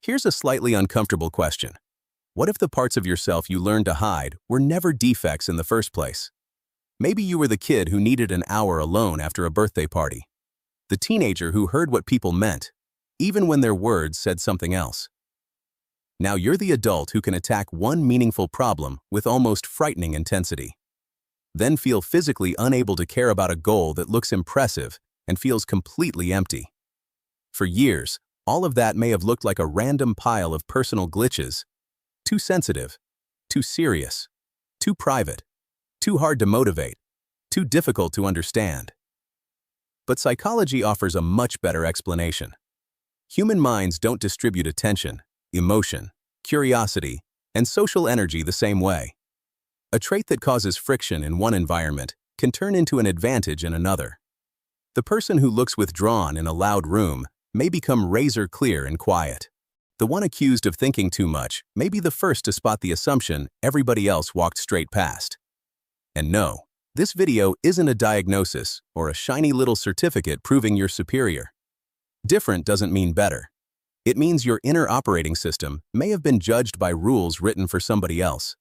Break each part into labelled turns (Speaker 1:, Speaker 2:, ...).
Speaker 1: Here's a slightly uncomfortable question. What if the parts of yourself you learned to hide were never defects in the first place? Maybe you were the kid who needed an hour alone after a birthday party. The teenager who heard what people meant, even when their words said something else. Now you're the adult who can attack one meaningful problem with almost frightening intensity. Then feel physically unable to care about a goal that looks impressive and feels completely empty. For years, all of that may have looked like a random pile of personal glitches. Too sensitive, too serious, too private, too hard to motivate, too difficult to understand. But psychology offers a much better explanation. Human minds don't distribute attention, emotion, curiosity, and social energy the same way. A trait that causes friction in one environment can turn into an advantage in another. The person who looks withdrawn in a loud room may become razor clear and quiet. The one accused of thinking too much may be the first to spot the assumption everybody else walked straight past. And no, this video isn't a diagnosis or a shiny little certificate proving you're superior. Different doesn't mean better. It means your inner operating system may have been judged by rules written for somebody else.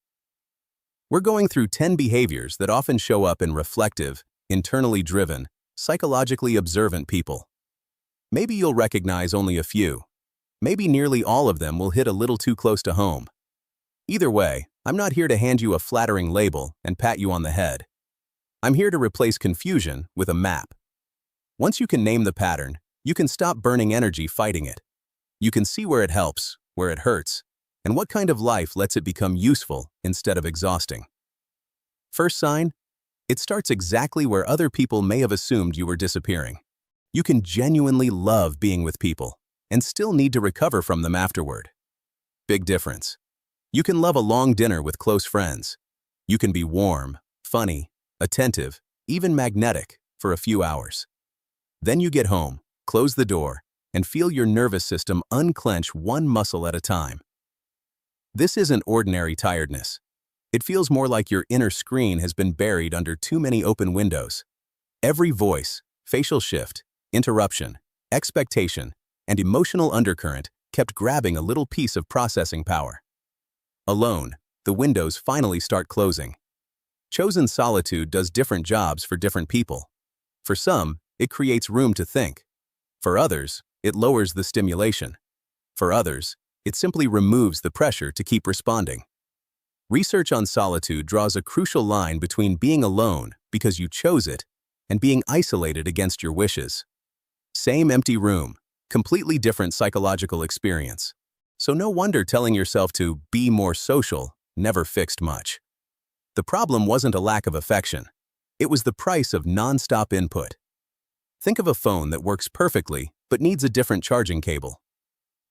Speaker 1: We're going through 10 behaviors that often show up in reflective, internally driven, psychologically observant people. Maybe you'll recognize only a few. Maybe nearly all of them will hit a little too close to home. Either way, I'm not here to hand you a flattering label and pat you on the head. I'm here to replace confusion with a map. Once you can name the pattern, you can stop burning energy fighting it. You can see where it helps, where it hurts, and what kind of life lets it become useful instead of exhausting. First sign? It starts exactly where other people may have assumed you were disappearing. You can genuinely love being with people and still need to recover from them afterward. Big difference. You can love a long dinner with close friends. You can be warm, funny, attentive, even magnetic for a few hours. Then you get home, close the door, and feel your nervous system unclench one muscle at a time. This isn't ordinary tiredness. It feels more like your inner screen has been buried under too many open windows. Every voice, facial shift, interruption, expectation, and emotional undercurrent kept grabbing a little piece of processing power. Alone, the windows finally start closing. Chosen solitude does different jobs for different people. For some, it creates room to think. For others, it lowers the stimulation. For others, it simply removes the pressure to keep responding. Research on solitude draws a crucial line between being alone because you chose it and being isolated against your wishes. Same empty room, completely different psychological experience. So no wonder telling yourself to be more social never fixed much. The problem wasn't a lack of affection. It was the price of non-stop input. Think of a phone that works perfectly but needs a different charging cable.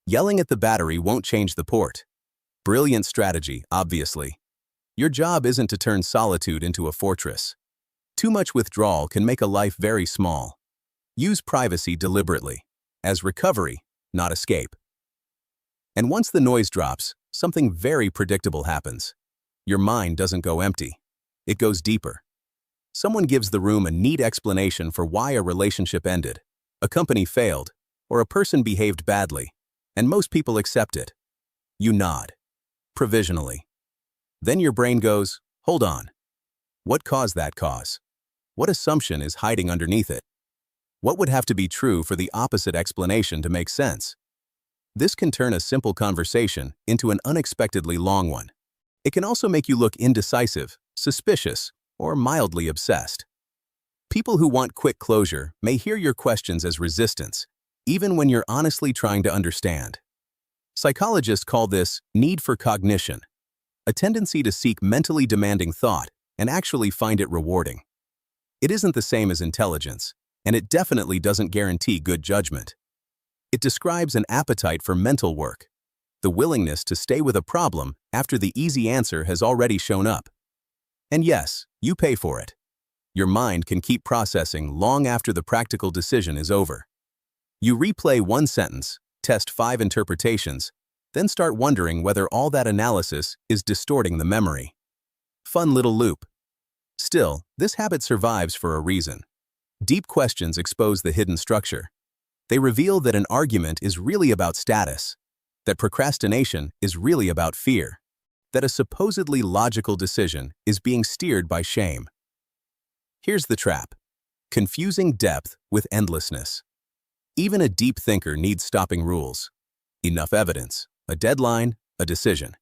Speaker 1: Yelling at the battery won't change the port. Brilliant strategy, obviously. Your job isn't to turn solitude into a fortress. Too much withdrawal can make a life very small. Use privacy deliberately, as recovery, not escape. And once the noise drops, something very predictable happens. Your mind doesn't go empty. It goes deeper. Someone gives the room a neat explanation for why a relationship ended, a company failed, or a person behaved badly, and most people accept it. You nod, provisionally. Then your brain goes, hold on. What caused that cause? What assumption is hiding underneath it? What would have to be true for the opposite explanation to make sense? This can turn a simple conversation into an unexpectedly long one. It can also make you look indecisive, suspicious, or mildly obsessed. People who want quick closure may hear your questions as resistance, even when you're honestly trying to understand. Psychologists call this need for cognition, a tendency to seek mentally demanding thought and actually find it rewarding. It isn't the same as intelligence, and it definitely doesn't guarantee good judgment. It describes an appetite for mental work, the willingness to stay with a problem after the easy answer has already shown up. And yes, you pay for it. Your mind can keep processing long after the practical decision is over. You replay one sentence, test 5 interpretations, then start wondering whether all that analysis is distorting the memory. Fun little loop. Still, this habit survives for a reason. Deep questions expose the hidden structure. They reveal that an argument is really about status. that procrastination is really about fear, that a supposedly logical decision is being steered by shame. Here's the trap: confusing depth with endlessness. Even a deep thinker needs stopping rules. Enough evidence, a deadline, a decision.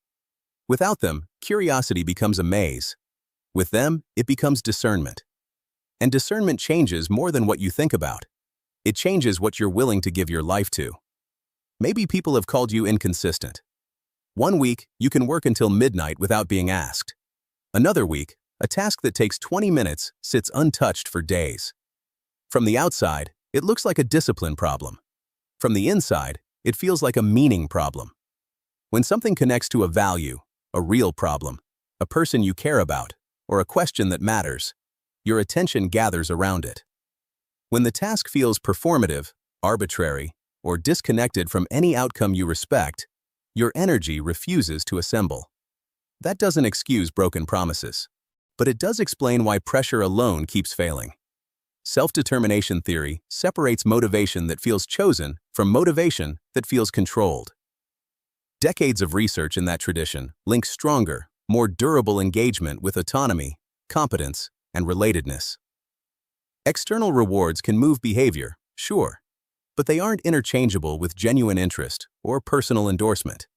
Speaker 1: Without them, curiosity becomes a maze. With them, it becomes discernment. And discernment changes more than what you think about. It changes what you're willing to give your life to. Maybe people have called you inconsistent. One week, you can work until midnight without being asked. Another week, a task that takes 20 minutes sits untouched for days. From the outside, it looks like a discipline problem. From the inside, it feels like a meaning problem. When something connects to a value, a real problem, a person you care about, or a question that matters, your attention gathers around it. When the task feels performative, arbitrary, or disconnected from any outcome you respect, your energy refuses to assemble. That doesn't excuse broken promises, but it does explain why pressure alone keeps failing. Self-determination theory separates motivation that feels chosen from motivation that feels controlled. Decades of research in that tradition link stronger, more durable engagement with autonomy, competence, and relatedness. External rewards can move behavior, sure, but they aren't interchangeable with genuine interest or personal endorsement.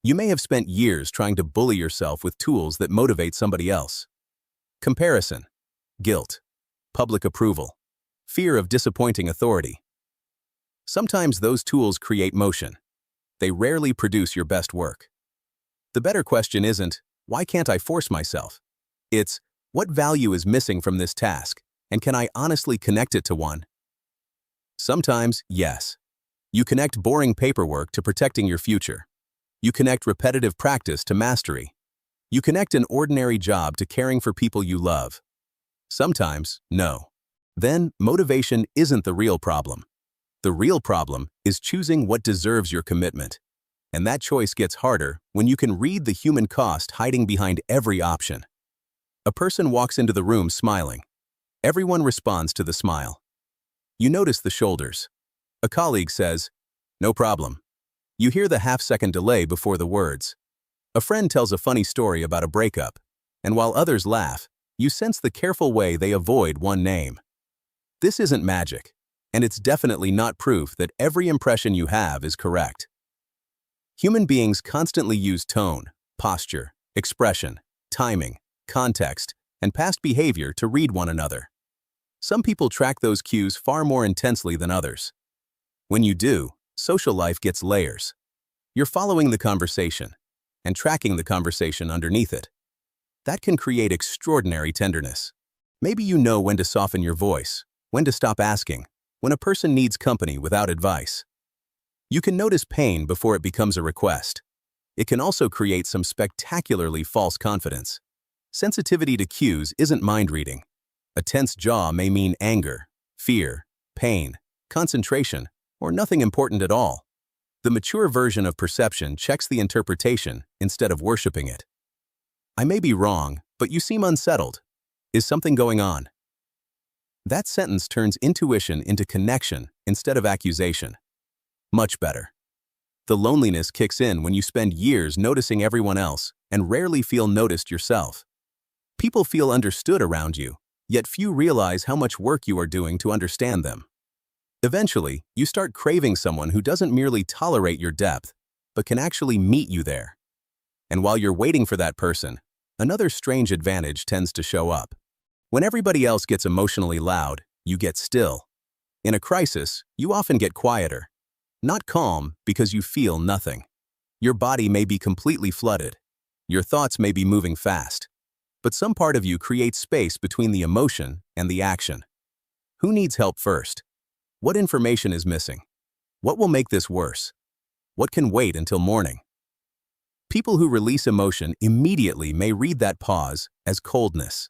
Speaker 1: You may have spent years trying to bully yourself with tools that motivate somebody else. Comparison, guilt, public approval, fear of disappointing authority. Sometimes those tools create motion. They rarely produce your best work. The better question isn't, why can't I force myself? It's, what value is missing from this task, and can I honestly connect it to one? Sometimes, yes. You connect boring paperwork to protecting your future. You connect repetitive practice to mastery. You connect an ordinary job to caring for people you love. Sometimes, no. Then, motivation isn't the real problem. The real problem is choosing what deserves your commitment. And that choice gets harder when you can read the human cost hiding behind every option. A person walks into the room smiling. Everyone responds to the smile. You notice the shoulders. A colleague says, "No problem." You hear the half-second delay before the words. A friend tells a funny story about a breakup, and while others laugh, you sense the careful way they avoid one name. This isn't magic, and it's definitely not proof that every impression you have is correct. Human beings constantly use tone, posture, expression, timing, context, and past behavior to read one another. Some people track those cues far more intensely than others. When you do, social life gets layers. You're following the conversation and tracking the conversation underneath it. That can create extraordinary tenderness. Maybe you know when to soften your voice, when to stop asking, when a person needs company without advice. You can notice pain before it becomes a request. It can also create some spectacularly false confidence. Sensitivity to cues isn't mind reading. A tense jaw may mean anger, fear, pain, concentration, or nothing important at all. The mature version of perception checks the interpretation instead of worshiping it. I may be wrong, but you seem unsettled. Is something going on? That sentence turns intuition into connection instead of accusation. Much better. The loneliness kicks in when you spend years noticing everyone else and rarely feel noticed yourself. People feel understood around you, yet few realize how much work you are doing to understand them. Eventually, you start craving someone who doesn't merely tolerate your depth, but can actually meet you there. And while you're waiting for that person, another strange advantage tends to show up. When everybody else gets emotionally loud, you get still. In a crisis, you often get quieter. Not calm because you feel nothing. Your body may be completely flooded. Your thoughts may be moving fast. But some part of you creates space between the emotion and the action. Who needs help first? What information is missing? What will make this worse? What can wait until morning? People who release emotion immediately may read that pause as coldness.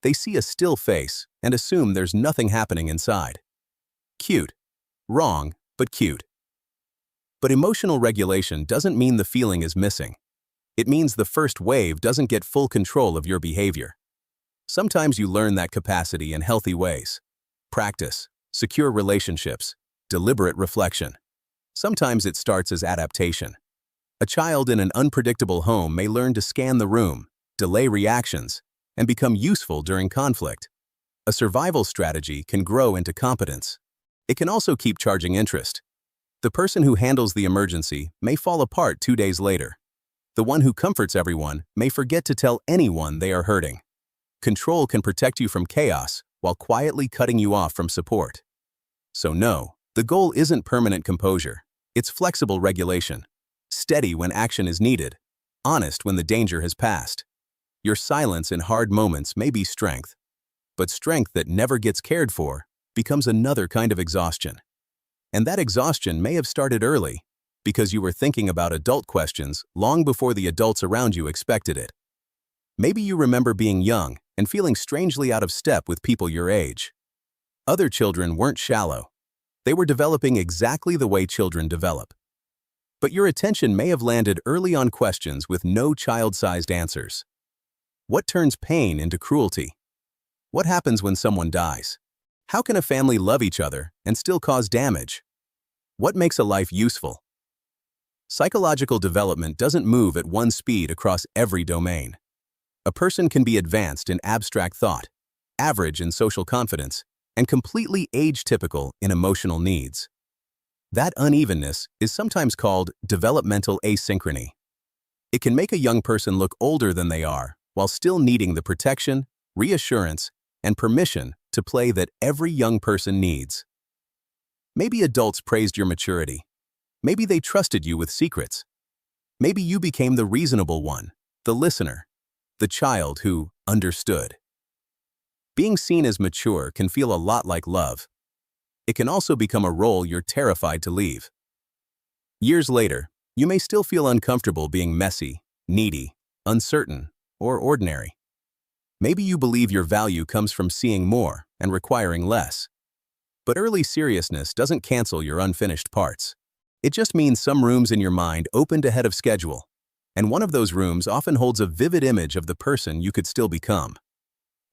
Speaker 1: They see a still face and assume there's nothing happening inside. Cute. Wrong, but cute. But emotional regulation doesn't mean the feeling is missing. It means the first wave doesn't get full control of your behavior. Sometimes you learn that capacity in healthy ways. Practice, secure relationships, deliberate reflection. Sometimes it starts as adaptation. A child in an unpredictable home may learn to scan the room, delay reactions, and become useful during conflict. A survival strategy can grow into competence. It can also keep charging interest. The person who handles the emergency may fall apart 2 days later. The one who comforts everyone may forget to tell anyone they are hurting. Control can protect you from chaos while quietly cutting you off from support. So no, the goal isn't permanent composure. It's flexible regulation. Steady when action is needed. Honest when the danger has passed. Your silence in hard moments may be strength, but strength that never gets cared for becomes another kind of exhaustion. And that exhaustion may have started early because you were thinking about adult questions long before the adults around you expected it. Maybe you remember being young and feeling strangely out of step with people your age. Other children weren't shallow. They were developing exactly the way children develop. But your attention may have landed early on questions with no child-sized answers. What turns pain into cruelty? What happens when someone dies? How can a family love each other and still cause damage? What makes a life useful? Psychological development doesn't move at one speed across every domain. A person can be advanced in abstract thought, average in social confidence, and completely age-typical in emotional needs. That unevenness is sometimes called developmental asynchrony. It can make a young person look older than they are while still needing the protection, reassurance, and permission to play that every young person needs. Maybe adults praised your maturity. Maybe they trusted you with secrets. Maybe you became the reasonable one, the listener, the child who understood. Being seen as mature can feel a lot like love. It can also become a role you're terrified to leave. Years later, you may still feel uncomfortable being messy, needy, uncertain, or ordinary. Maybe you believe your value comes from seeing more and requiring less. But early seriousness doesn't cancel your unfinished parts. It just means some rooms in your mind opened ahead of schedule, and one of those rooms often holds a vivid image of the person you could still become.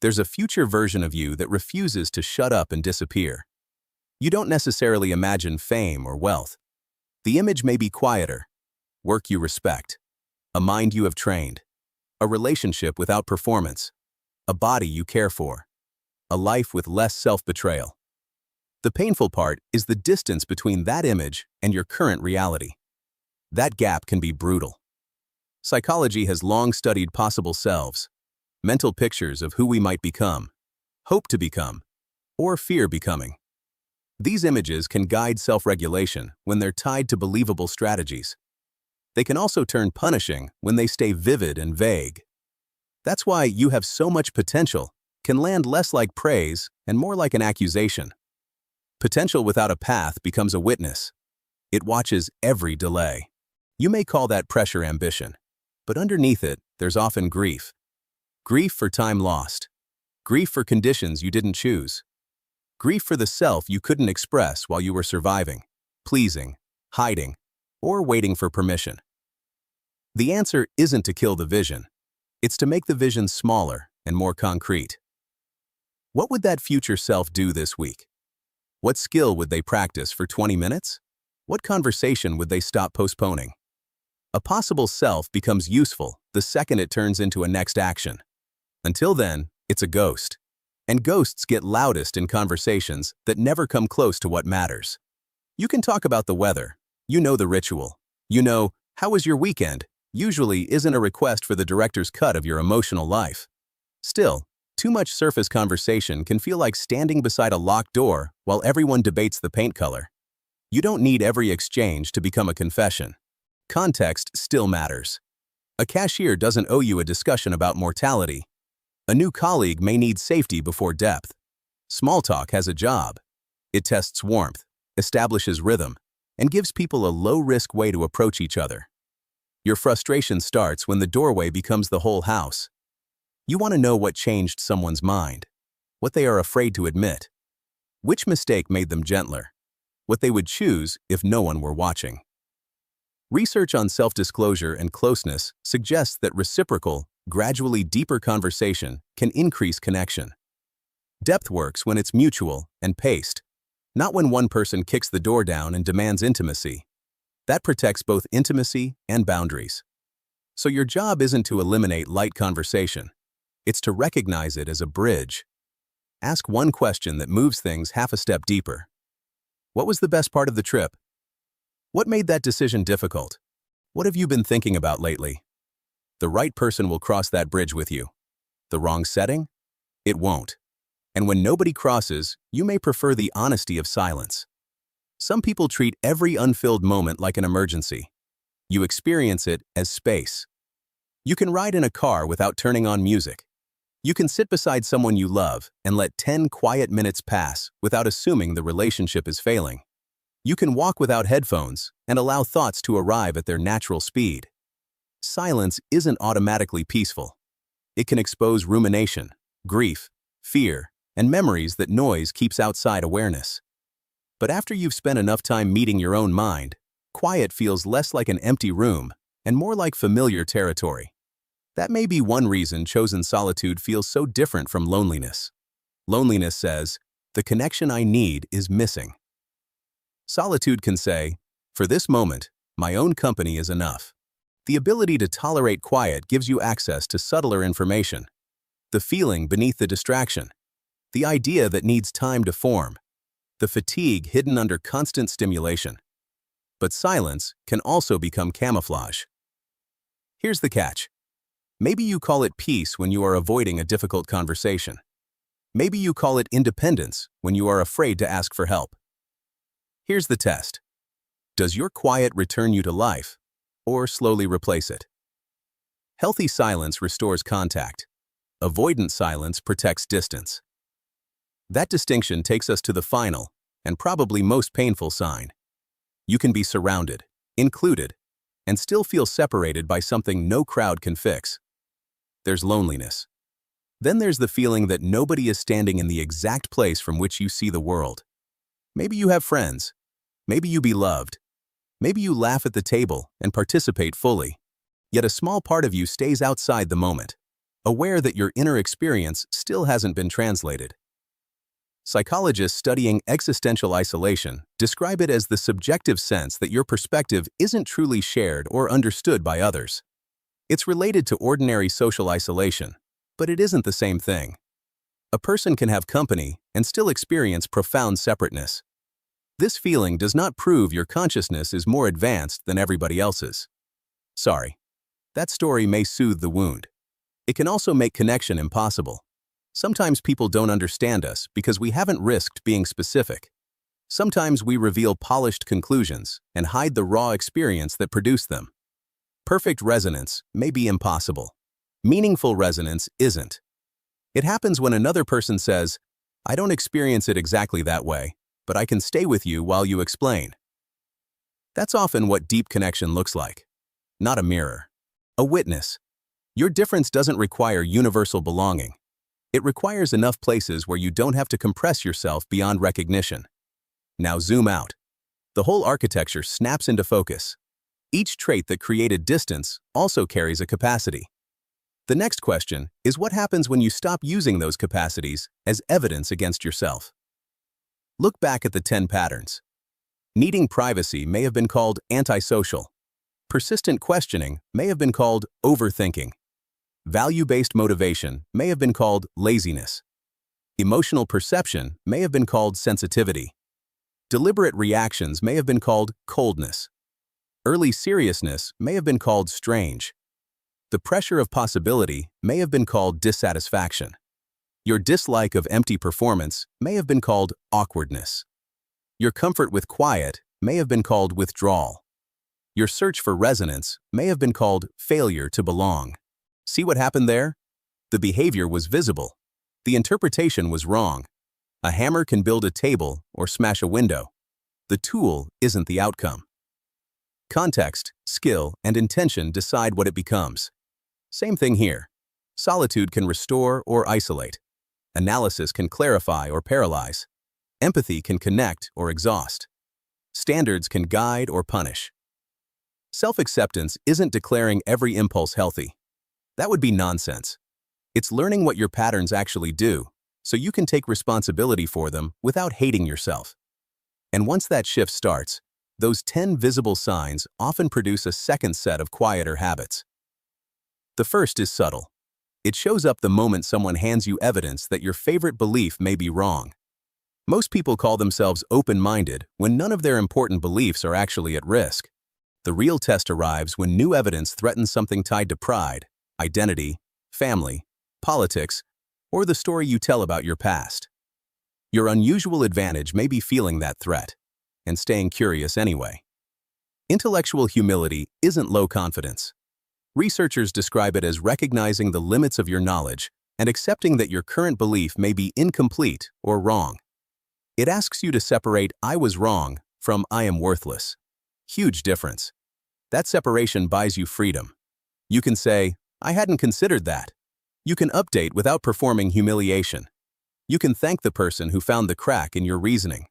Speaker 1: There's a future version of you that refuses to shut up and disappear. You don't necessarily imagine fame or wealth. The image may be quieter, work you respect, a mind you have trained, a relationship without performance, a body you care for, a life with less self-betrayal. The painful part is the distance between that image and your current reality. That gap can be brutal. Psychology has long studied possible selves, mental pictures of who we might become, hope to become, or fear becoming. These images can guide self-regulation when they're tied to believable strategies. They can also turn punishing when they stay vivid and vague. That's why "you have so much potential" can land less like praise and more like an accusation. Potential without a path becomes a witness. It watches every delay. You may call that pressure ambition, but underneath it, there's often grief. Grief for time lost. Grief for conditions you didn't choose. Grief for the self you couldn't express while you were surviving, pleasing, hiding, or waiting for permission. The answer isn't to kill the vision. It's to make the vision smaller and more concrete. What would that future self do this week? What skill would they practice for 20 minutes? What conversation would they stop postponing? A possible self becomes useful the second it turns into a next action. Until then, it's a ghost. And ghosts get loudest in conversations that never come close to what matters. You can talk about the weather. You know the ritual. You know, "How was your weekend?" usually isn't a request for the director's cut of your emotional life. Still, too much surface conversation can feel like standing beside a locked door while everyone debates the paint color. You don't need every exchange to become a confession. Context still matters. A cashier doesn't owe you a discussion about mortality. A new colleague may need safety before depth. Small talk has a job. It tests warmth, establishes rhythm, and gives people a low-risk way to approach each other. Your frustration starts when the doorway becomes the whole house. You want to know what changed someone's mind, what they are afraid to admit, which mistake made them gentler, what they would choose if no one were watching. Research on self-disclosure and closeness suggests that reciprocal, gradually deeper conversation can increase connection. Depth works when it's mutual and paced, not when one person kicks the door down and demands intimacy. That protects both intimacy and boundaries. So your job isn't to eliminate light conversation. It's to recognize it as a bridge. Ask one question that moves things half a step deeper. What was the best part of the trip? What made that decision difficult? What have you been thinking about lately? The right person will cross that bridge with you. The wrong setting? It won't. And when nobody crosses, you may prefer the honesty of silence. Some people treat every unfilled moment like an emergency. You experience it as space. You can ride in a car without turning on music. You can sit beside someone you love and let 10 quiet minutes pass without assuming the relationship is failing. You can walk without headphones and allow thoughts to arrive at their natural speed. Silence isn't automatically peaceful. It can expose rumination, grief, fear, and memories that noise keeps outside awareness. But after you've spent enough time meeting your own mind, quiet feels less like an empty room and more like familiar territory. That may be one reason chosen solitude feels so different from loneliness. Loneliness says, the connection I need is missing. Solitude can say, for this moment, my own company is enough. The ability to tolerate quiet gives you access to subtler information, the feeling beneath the distraction, the idea that needs time to form, the fatigue hidden under constant stimulation. But silence can also become camouflage. Here's the catch. Maybe you call it peace when you are avoiding a difficult conversation. Maybe you call it independence when you are afraid to ask for help. Here's the test. Does your quiet return you to life, or slowly replace it? Healthy silence restores contact. Avoidant silence protects distance. That distinction takes us to the final, and probably most painful sign. You can be surrounded, included, and still feel separated by something no crowd can fix. There's loneliness. Then there's the feeling that nobody is standing in the exact place from which you see the world. Maybe you have friends. Maybe you be loved. Maybe you laugh at the table and participate fully. Yet a small part of you stays outside the moment, aware that your inner experience still hasn't been translated. Psychologists studying existential isolation describe it as the subjective sense that your perspective isn't truly shared or understood by others. It's related to ordinary social isolation, but it isn't the same thing. A person can have company and still experience profound separateness. This feeling does not prove your consciousness is more advanced than everybody else's. Sorry. That story may soothe the wound. It can also make connection impossible. Sometimes people don't understand us because we haven't risked being specific. Sometimes we reveal polished conclusions and hide the raw experience that produced them. Perfect resonance may be impossible. Meaningful resonance isn't. It happens when another person says, I don't experience it exactly that way, but I can stay with you while you explain. That's often what deep connection looks like. Not a mirror. A witness. Your difference doesn't require universal belonging. It requires enough places where you don't have to compress yourself beyond recognition. Now zoom out. The whole architecture snaps into focus. Each trait that created distance also carries a capacity. The next question is what happens when you stop using those capacities as evidence against yourself? Look back at the 10 patterns. Needing privacy may have been called antisocial. Persistent questioning may have been called overthinking. Value-based motivation may have been called laziness. Emotional perception may have been called sensitivity. Deliberate reactions may have been called coldness. Early seriousness may have been called strange. The pressure of possibility may have been called dissatisfaction. Your dislike of empty performance may have been called awkwardness. Your comfort with quiet may have been called withdrawal. Your search for resonance may have been called failure to belong. See what happened there? The behavior was visible. The interpretation was wrong. A hammer can build a table or smash a window. The tool isn't the outcome. Context, skill, and intention decide what it becomes. Same thing here. Solitude can restore or isolate. Analysis can clarify or paralyze. Empathy can connect or exhaust. Standards can guide or punish. Self-acceptance isn't declaring every impulse healthy. That would be nonsense. It's learning what your patterns actually do, so you can take responsibility for them without hating yourself. And once that shift starts, Those 10 visible signs often produce a second set of quieter habits. The first is subtle. It shows up the moment someone hands you evidence that your favorite belief may be wrong. Most people call themselves open-minded when none of their important beliefs are actually at risk. The real test arrives when new evidence threatens something tied to pride, identity, family, politics, or the story you tell about your past. Your unusual advantage may be feeling that threat and staying curious anyway. Intellectual humility isn't low confidence. Researchers describe it as recognizing the limits of your knowledge and accepting that your current belief may be incomplete or wrong. It asks you to separate "I was wrong" from "I am worthless." Huge difference. That separation buys you freedom. You can say, "I hadn't considered that." You can update without performing humiliation. You can thank the person who found the crack in your reasoning.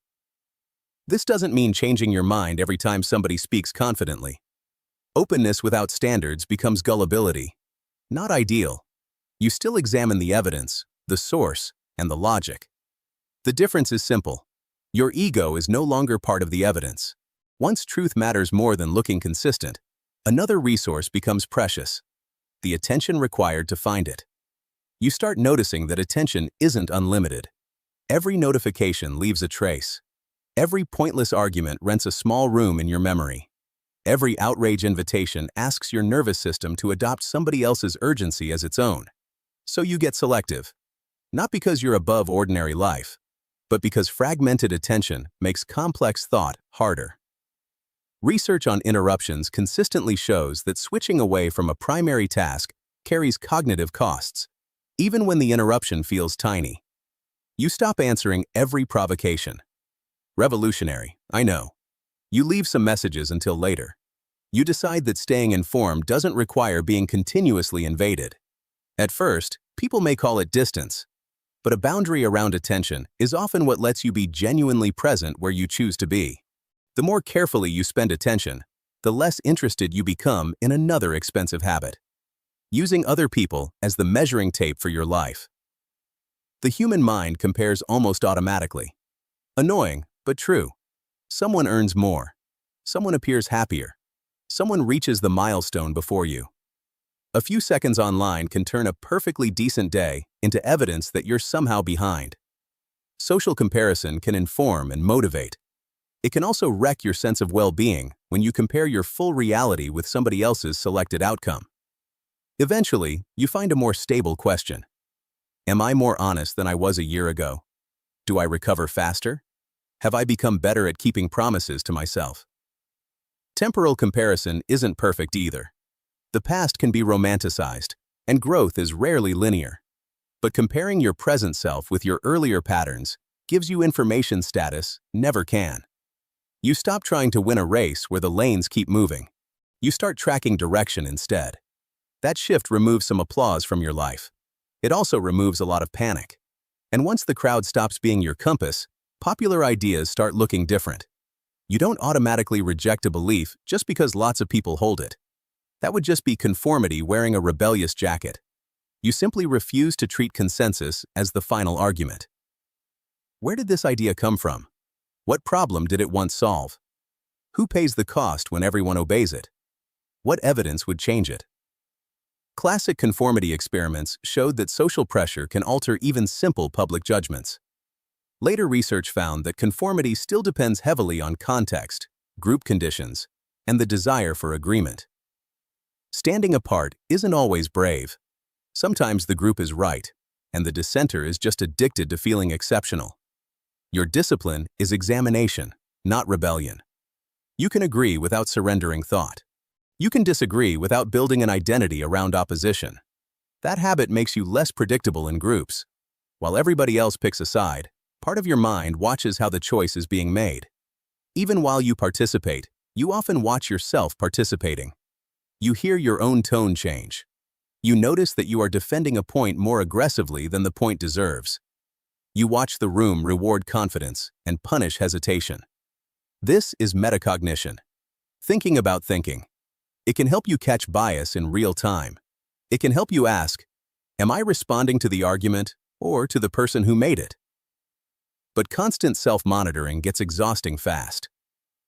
Speaker 1: This doesn't mean changing your mind every time somebody speaks confidently. Openness without standards becomes gullibility. Not ideal. You still examine the evidence, the source, and the logic. The difference is simple. Your ego is no longer part of the evidence. Once truth matters more than looking consistent, another resource becomes precious: the attention required to find it. You start noticing that attention isn't unlimited. Every notification leaves a trace. Every pointless argument rents a small room in your memory. Every outrage invitation asks your nervous system to adopt somebody else's urgency as its own. So you get selective. Not because you're above ordinary life, but because fragmented attention makes complex thought harder. Research on interruptions consistently shows that switching away from a primary task carries cognitive costs, even when the interruption feels tiny. You stop answering every provocation. Revolutionary, I know. You leave some messages until later. You decide that staying informed doesn't require being continuously invaded. At first, people may call it distance, but a boundary around attention is often what lets you be genuinely present where you choose to be. The more carefully you spend attention, the less interested you become in another expensive habit: using other people as the measuring tape for your life. The human mind compares almost automatically. Annoying, but true. Someone earns more. Someone appears happier. Someone reaches the milestone before you. A few seconds online can turn a perfectly decent day into evidence that you're somehow behind. Social comparison can inform and motivate. It can also wreck your sense of well-being when you compare your full reality with somebody else's selected outcome. Eventually, you find a more stable question. Am I more honest than I was a year ago? Do I recover faster? Have I become better at keeping promises to myself? Temporal comparison isn't perfect either. The past can be romanticized, and growth is rarely linear. But comparing your present self with your earlier patterns gives you information status never can. You stop trying to win a race where the lanes keep moving. You start tracking direction instead. That shift removes some applause from your life. It also removes a lot of panic. And once the crowd stops being your compass, popular ideas start looking different. You don't automatically reject a belief just because lots of people hold it. That would just be conformity wearing a rebellious jacket. You simply refuse to treat consensus as the final argument. Where did this idea come from? What problem did it once solve? Who pays the cost when everyone obeys it? What evidence would change it? Classic conformity experiments showed that social pressure can alter even simple public judgments. Later research found that conformity still depends heavily on context, group conditions, and the desire for agreement. Standing apart isn't always brave. Sometimes the group is right, and the dissenter is just addicted to feeling exceptional. Your discipline is examination, not rebellion. You can agree without surrendering thought. You can disagree without building an identity around opposition. That habit makes you less predictable in groups. While everybody else picks a side, part of your mind watches how the choice is being made. Even while you participate, you often watch yourself participating. You hear your own tone change. You notice that you are defending a point more aggressively than the point deserves. You watch the room reward confidence and punish hesitation. This is metacognition. Thinking about thinking. It can help you catch bias in real time. It can help you ask, am I responding to the argument or to the person who made it? But constant self-monitoring gets exhausting fast.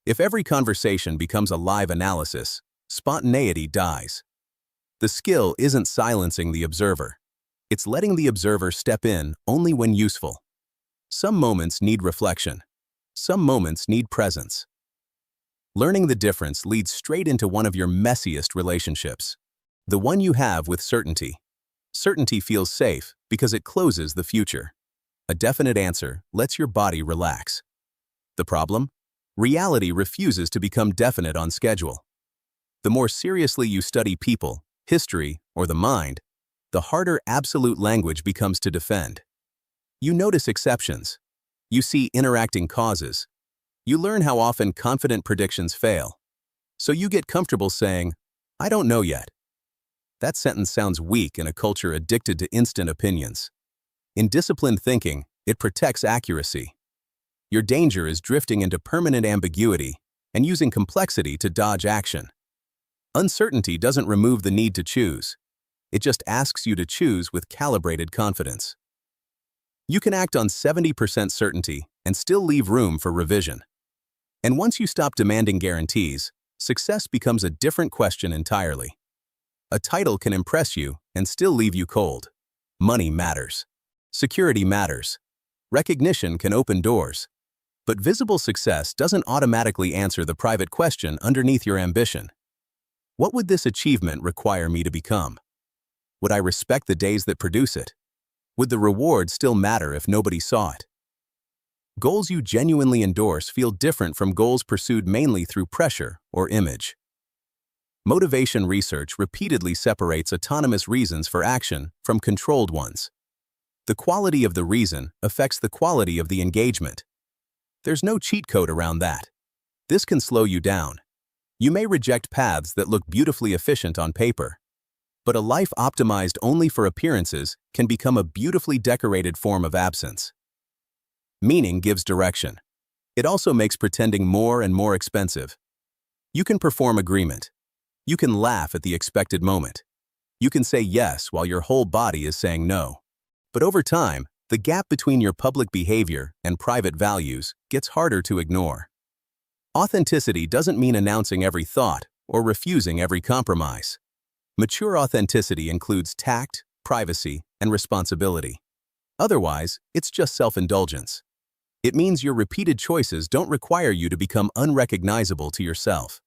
Speaker 1: If every conversation becomes a live analysis, spontaneity dies. The skill isn't silencing the observer. It's letting the observer step in only when useful. Some moments need reflection. Some moments need presence. Learning the difference leads straight into one of your messiest relationships. The one you have with certainty. Certainty feels safe because it closes the future. A definite answer lets your body relax. The problem? Reality refuses to become definite on schedule. The more seriously you study people, history, or the mind, the harder absolute language becomes to defend. You notice exceptions. You see interacting causes. You learn how often confident predictions fail. So you get comfortable saying, "I don't know yet." That sentence sounds weak in a culture addicted to instant opinions. In disciplined thinking, it protects accuracy. Your danger is drifting into permanent ambiguity and using complexity to dodge action. Uncertainty doesn't remove the need to choose. It just asks you to choose with calibrated confidence. You can act on 70% certainty and still leave room for revision. And once you stop demanding guarantees, success becomes a different question entirely. A title can impress you and still leave you cold. Money matters. Security matters. Recognition can open doors. But visible success doesn't automatically answer the private question underneath your ambition. What would this achievement require me to become? Would I respect the days that produce it? Would the reward still matter if nobody saw it? Goals you genuinely endorse feel different from goals pursued mainly through pressure or image. Motivation research repeatedly separates autonomous reasons for action from controlled ones. The quality of the reason affects the quality of the engagement. There's no cheat code around that. This can slow you down. You may reject paths that look beautifully efficient on paper. But a life optimized only for appearances can become a beautifully decorated form of absence. Meaning gives direction. It also makes pretending more and more expensive. You can perform agreement. You can laugh at the expected moment. You can say yes while your whole body is saying no. But over time, the gap between your public behavior and private values gets harder to ignore. Authenticity doesn't mean announcing every thought or refusing every compromise. Mature authenticity includes tact, privacy, and responsibility. Otherwise, it's just self-indulgence. It means your repeated choices don't require you to become unrecognizable to yourself.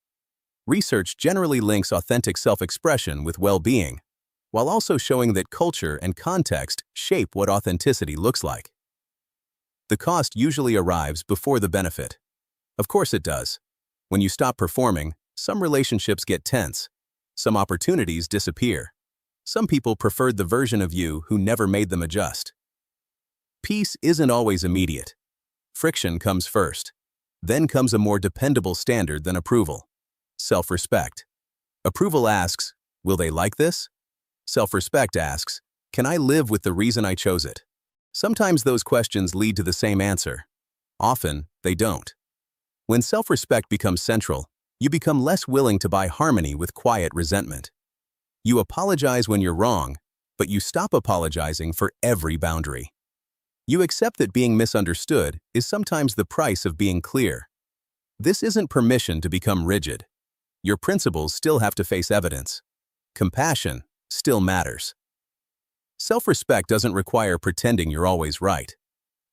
Speaker 1: Research generally links authentic self-expression with well-being, while also showing that culture and context shape what authenticity looks like. The cost usually arrives before the benefit. Of course it does. When you stop performing, some relationships get tense. Some opportunities disappear. Some people preferred the version of you who never made them adjust. Peace isn't always immediate. Friction comes first. Then comes a more dependable standard than approval. Self-respect. Approval asks, will they like this? Self-respect asks, can I live with the reason I chose it? Sometimes those questions lead to the same answer. Often, they don't. When self-respect becomes central, you become less willing to buy harmony with quiet resentment. You apologize when you're wrong, but you stop apologizing for every boundary. You accept that being misunderstood is sometimes the price of being clear. This isn't permission to become rigid. Your principles still have to face evidence. Compassion still matters. Self-respect doesn't require pretending you're always right.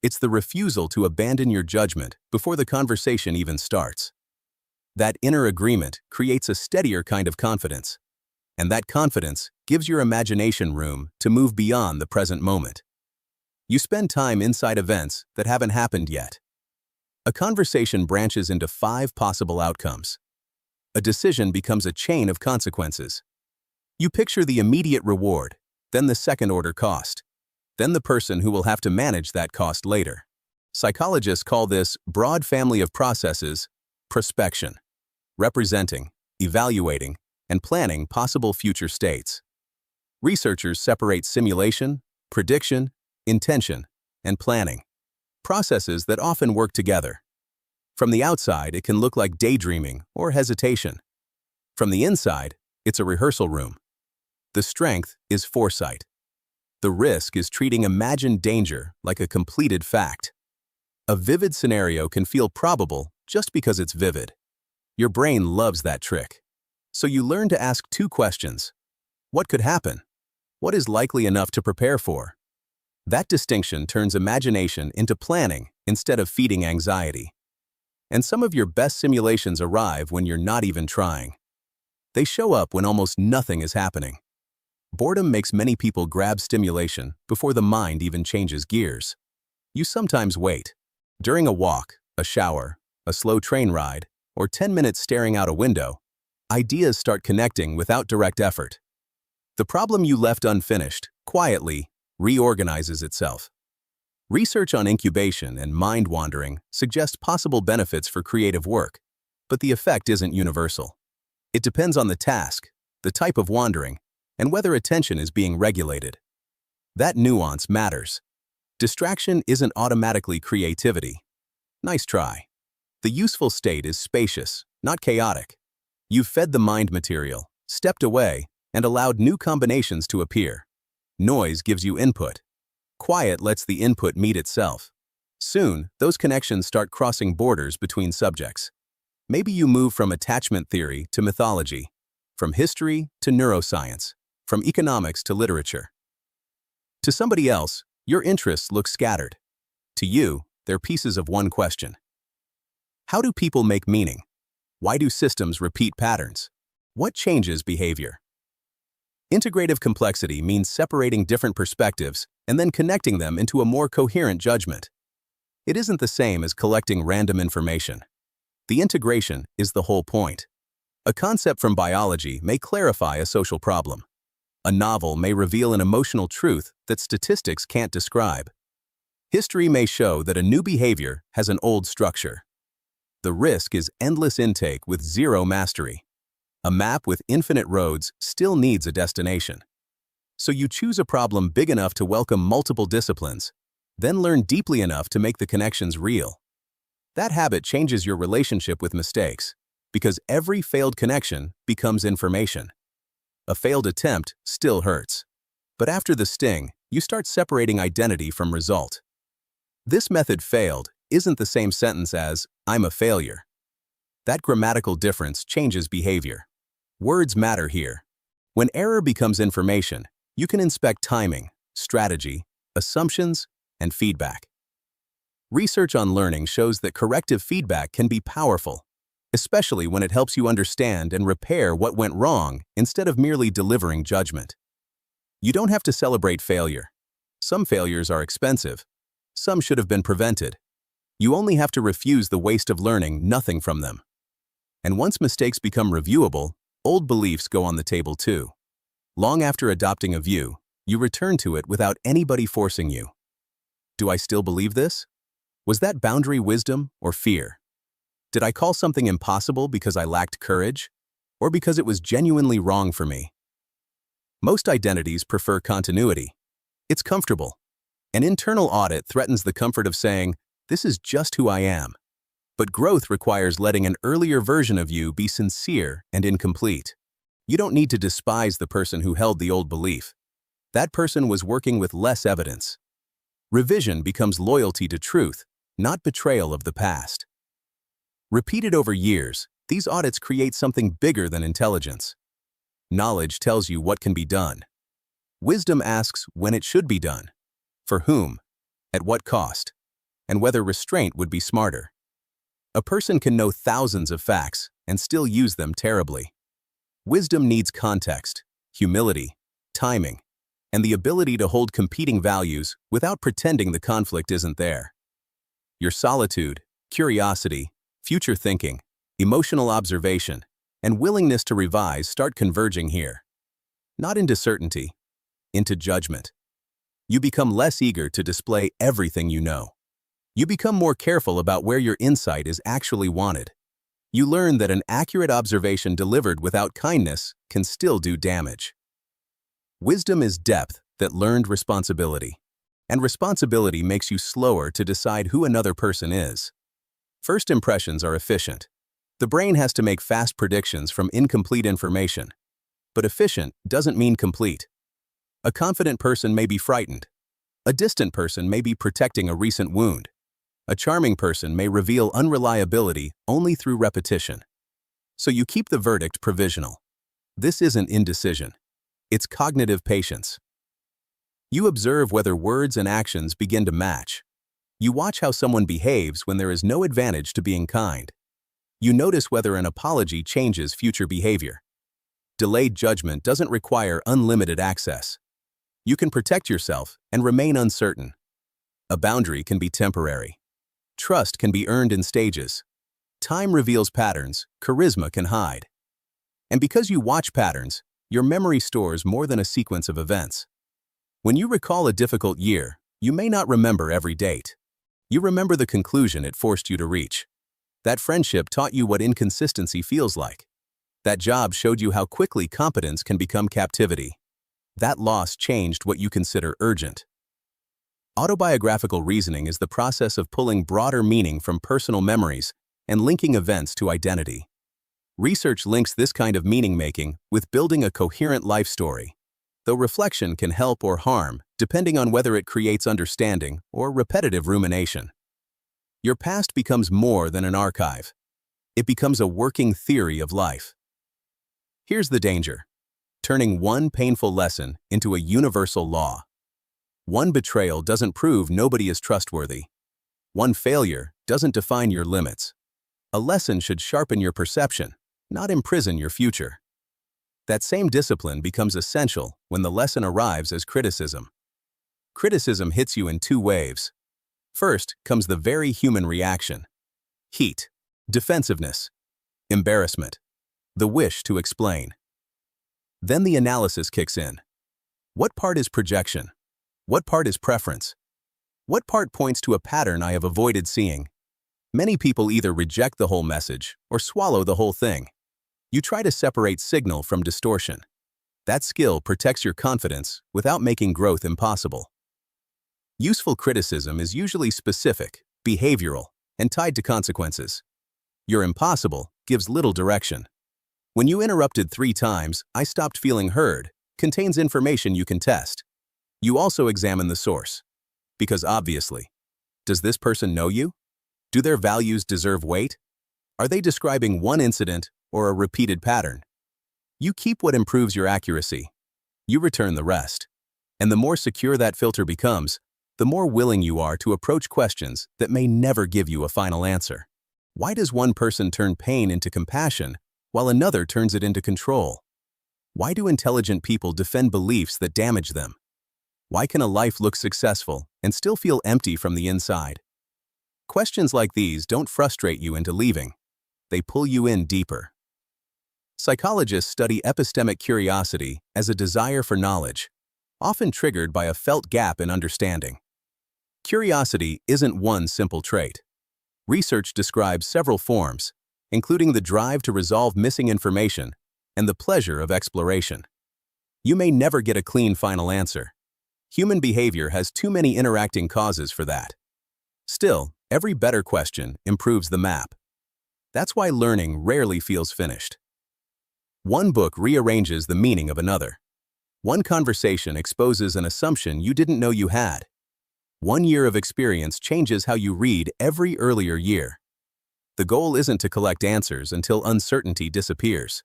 Speaker 1: It's the refusal to abandon your judgment before the conversation even starts. That inner agreement creates a steadier kind of confidence, and that confidence gives your imagination room to move beyond the present moment. You spend time inside events that haven't happened yet. A conversation branches into 5 possible outcomes. A decision becomes a chain of consequences. You picture the immediate reward, then the second-order cost, then the person who will have to manage that cost later. Psychologists call this broad family of processes prospection, representing, evaluating, and planning possible future states. Researchers separate simulation, prediction, intention, and planning, processes that often work together. From the outside, it can look like daydreaming or hesitation. From the inside, it's a rehearsal room. The strength is foresight. The risk is treating imagined danger like a completed fact. A vivid scenario can feel probable just because it's vivid. Your brain loves that trick. So you learn to ask two questions. What could happen? What is likely enough to prepare for? That distinction turns imagination into planning instead of feeding anxiety. And some of your best simulations arrive when you're not even trying. They show up when almost nothing is happening. Boredom makes many people grab stimulation before the mind even changes gears. You sometimes wait. During a walk, a shower, a slow train ride, or 10 minutes staring out a window, ideas start connecting without direct effort. The problem you left unfinished, quietly, reorganizes itself. Research on incubation and mind wandering suggests possible benefits for creative work, but the effect isn't universal. It depends on the task, the type of wandering, and whether attention is being regulated. That nuance matters. Distraction isn't automatically creativity. Nice try. The useful state is spacious, not chaotic. You've fed the mind material, stepped away, and allowed new combinations to appear. Noise gives you input. Quiet lets the input meet itself. Soon, those connections start crossing borders between subjects. Maybe you move from attachment theory to mythology, from history to neuroscience, from economics to literature. To somebody else, your interests look scattered. To you, they're pieces of one question. How do people make meaning? Why do systems repeat patterns? What changes behavior? Integrative complexity means separating different perspectives and then connecting them into a more coherent judgment. It isn't the same as collecting random information. The integration is the whole point. A concept from biology may clarify a social problem. A novel may reveal an emotional truth that statistics can't describe. History may show that a new behavior has an old structure. The risk is endless intake with zero mastery. A map with infinite roads still needs a destination. So you choose a problem big enough to welcome multiple disciplines, then learn deeply enough to make the connections real. That habit changes your relationship with mistakes, because every failed connection becomes information. A failed attempt still hurts. But after the sting, you start separating identity from result. This method failed isn't the same sentence as, I'm a failure. That grammatical difference changes behavior. Words matter here. When error becomes information, you can inspect timing, strategy, assumptions, and feedback. Research on learning shows that corrective feedback can be powerful, especially when it helps you understand and repair what went wrong instead of merely delivering judgment. You don't have to celebrate failure. Some failures are expensive. Some should have been prevented. You only have to refuse the waste of learning nothing from them. And once mistakes become reviewable, old beliefs go on the table too. Long after adopting a view, you return to it without anybody forcing you. Do I still believe this? Was that boundary wisdom or fear? Did I call something impossible because I lacked courage, or because it was genuinely wrong for me? Most identities prefer continuity. It's comfortable. An internal audit threatens the comfort of saying, this is just who I am. But growth requires letting an earlier version of you be sincere and incomplete. You don't need to despise the person who held the old belief. That person was working with less evidence. Revision becomes loyalty to truth, not betrayal of the past. Repeated over years, these audits create something bigger than intelligence. Knowledge tells you what can be done. Wisdom asks when it should be done, for whom, at what cost, and whether restraint would be smarter. A person can know thousands of facts and still use them terribly. Wisdom needs context, humility, timing, and the ability to hold competing values without pretending the conflict isn't there. Your solitude, curiosity, future thinking, emotional observation, and willingness to revise start converging here. Not into certainty, into judgment. You become less eager to display everything you know. You become more careful about where your insight is actually wanted. You learn that an accurate observation delivered without kindness can still do damage. Wisdom is depth that learned responsibility. And responsibility makes you slower to decide who another person is. First impressions are efficient. The brain has to make fast predictions from incomplete information. But efficient doesn't mean complete. A confident person may be frightened. A distant person may be protecting a recent wound. A charming person may reveal unreliability only through repetition. So you keep the verdict provisional. This isn't indecision. It's cognitive patience. You observe whether words and actions begin to match. You watch how someone behaves when there is no advantage to being kind. You notice whether an apology changes future behavior. Delayed judgment doesn't require unlimited access. You can protect yourself and remain uncertain. A boundary can be temporary. Trust can be earned in stages. Time reveals patterns, charisma can hide. And because you watch patterns, your memory stores more than a sequence of events. When you recall a difficult year, you may not remember every date. You remember the conclusion it forced you to reach. That friendship taught you what inconsistency feels like. That job showed you how quickly competence can become captivity. That loss changed what you consider urgent. Autobiographical reasoning is the process of pulling broader meaning from personal memories and linking events to identity. Research links this kind of meaning-making with building a coherent life story, though reflection can help or harm depending on whether it creates understanding or repetitive rumination. Your past becomes more than an archive. It becomes a working theory of life. Here's the danger: turning one painful lesson into a universal law. One betrayal doesn't prove nobody is trustworthy. One failure doesn't define your limits. A lesson should sharpen your perception, not imprison your future. That same discipline becomes essential when the lesson arrives as criticism. Criticism hits you in two waves. First comes the very human reaction: heat, defensiveness, embarrassment, the wish to explain. Then the analysis kicks in. What part is projection? What part is preference? What part points to a pattern I have avoided seeing? Many people either reject the whole message or swallow the whole thing. You try to separate signal from distortion. That skill protects your confidence without making growth impossible. Useful criticism is usually specific, behavioral, and tied to consequences. Your impossible gives little direction. When you interrupted 3 times, I stopped feeling heard, contains information you can test. You also examine the source. Because obviously, does this person know you? Do their values deserve weight? Are they describing one incident or a repeated pattern? You keep what improves your accuracy. You return the rest. And the more secure that filter becomes, the more willing you are to approach questions that may never give you a final answer. Why does one person turn pain into compassion while another turns it into control? Why do intelligent people defend beliefs that damage them? Why can a life look successful and still feel empty from the inside? Questions like these don't frustrate you into leaving. They pull you in deeper. Psychologists study epistemic curiosity as a desire for knowledge, often triggered by a felt gap in understanding. Curiosity isn't one simple trait. Research describes several forms, including the drive to resolve missing information and the pleasure of exploration. You may never get a clean final answer. Human behavior has too many interacting causes for that. Still, every better question improves the map. That's why learning rarely feels finished. One book rearranges the meaning of another. One conversation exposes an assumption you didn't know you had. 1 year of experience changes how you read every earlier year. The goal isn't to collect answers until uncertainty disappears.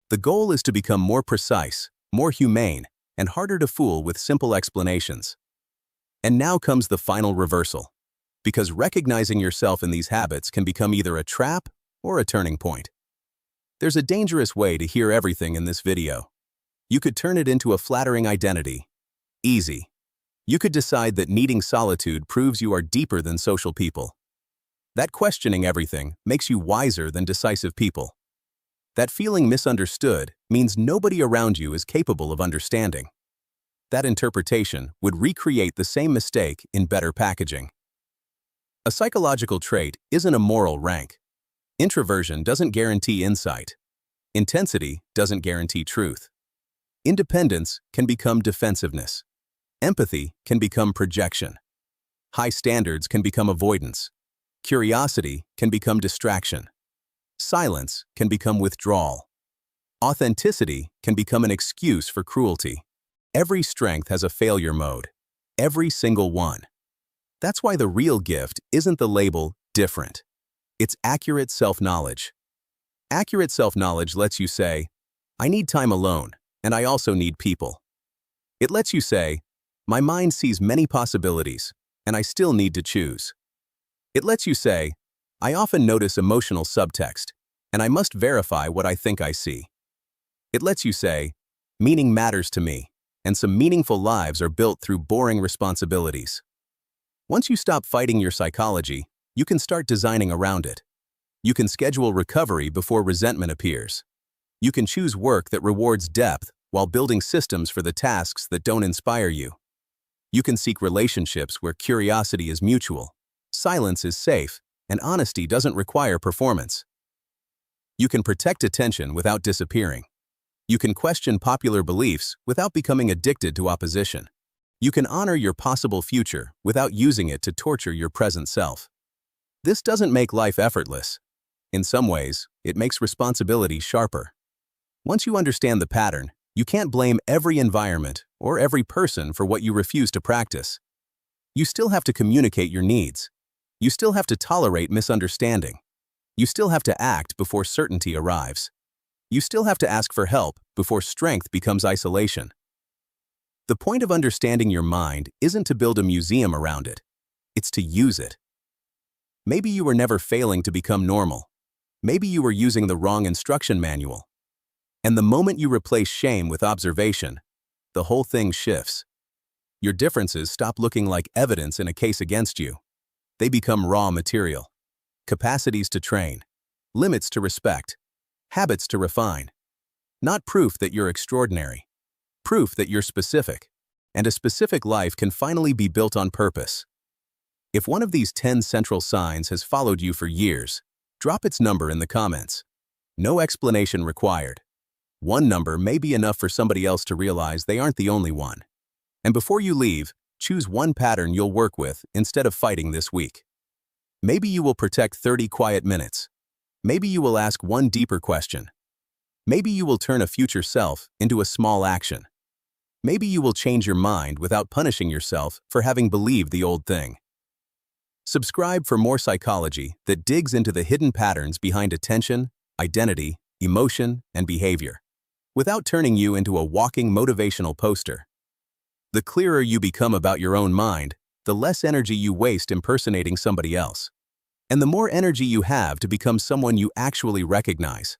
Speaker 1: The goal is to become more precise, more humane, and harder to fool with simple explanations. And now comes the final reversal, because recognizing yourself in these habits can become either a trap or a turning point. There's a dangerous way to hear everything in this video. You could turn it into a flattering identity. Easy. You could decide that needing solitude proves you are deeper than social people. That questioning everything makes you wiser than decisive people. That feeling misunderstood means nobody around you is capable of understanding. That interpretation would recreate the same mistake in better packaging. A psychological trait isn't a moral rank. Introversion doesn't guarantee insight. Intensity doesn't guarantee truth. Independence can become defensiveness. Empathy can become projection. High standards can become avoidance. Curiosity can become distraction. Silence can become withdrawal. Authenticity can become an excuse for cruelty. Every strength has a failure mode. Every single one. That's why the real gift isn't the label different. It's accurate self-knowledge. Accurate self-knowledge lets you say, I need time alone, and I also need people. It lets you say, my mind sees many possibilities, and I still need to choose. It lets you say, I often notice emotional subtext, and I must verify what I think I see. It lets you say, meaning matters to me, and some meaningful lives are built through boring responsibilities. Once you stop fighting your psychology, you can start designing around it. You can schedule recovery before resentment appears. You can choose work that rewards depth while building systems for the tasks that don't inspire you. You can seek relationships where curiosity is mutual, silence is safe, and honesty doesn't require performance. You can protect attention without disappearing. You can question popular beliefs without becoming addicted to opposition. You can honor your possible future without using it to torture your present self. This doesn't make life effortless. In some ways, it makes responsibility sharper. Once you understand the pattern, you can't blame every environment or every person for what you refuse to practice. You still have to communicate your needs. You still have to tolerate misunderstanding. You still have to act before certainty arrives. You still have to ask for help before strength becomes isolation. The point of understanding your mind isn't to build a museum around it. It's to use it. Maybe you were never failing to become normal. Maybe you were using the wrong instruction manual. And the moment you replace shame with observation, the whole thing shifts. Your differences stop looking like evidence in a case against you. They become raw material. Capacities to train. Limits to respect. Habits to refine. Not proof that you're extraordinary. Proof that you're specific. And a specific life can finally be built on purpose. If one of these 10 central signs has followed you for years, drop its number in the comments. No explanation required. One number may be enough for somebody else to realize they aren't the only one. And before you leave, choose one pattern you'll work with instead of fighting this week. Maybe you will protect 30 quiet minutes. Maybe you will ask one deeper question. Maybe you will turn a future self into a small action. Maybe you will change your mind without punishing yourself for having believed the old thing. Subscribe for more psychology that digs into the hidden patterns behind attention, identity, emotion, and behavior, without turning you into a walking motivational poster. The clearer you become about your own mind, the less energy you waste impersonating somebody else, and the more energy you have to become someone you actually recognize.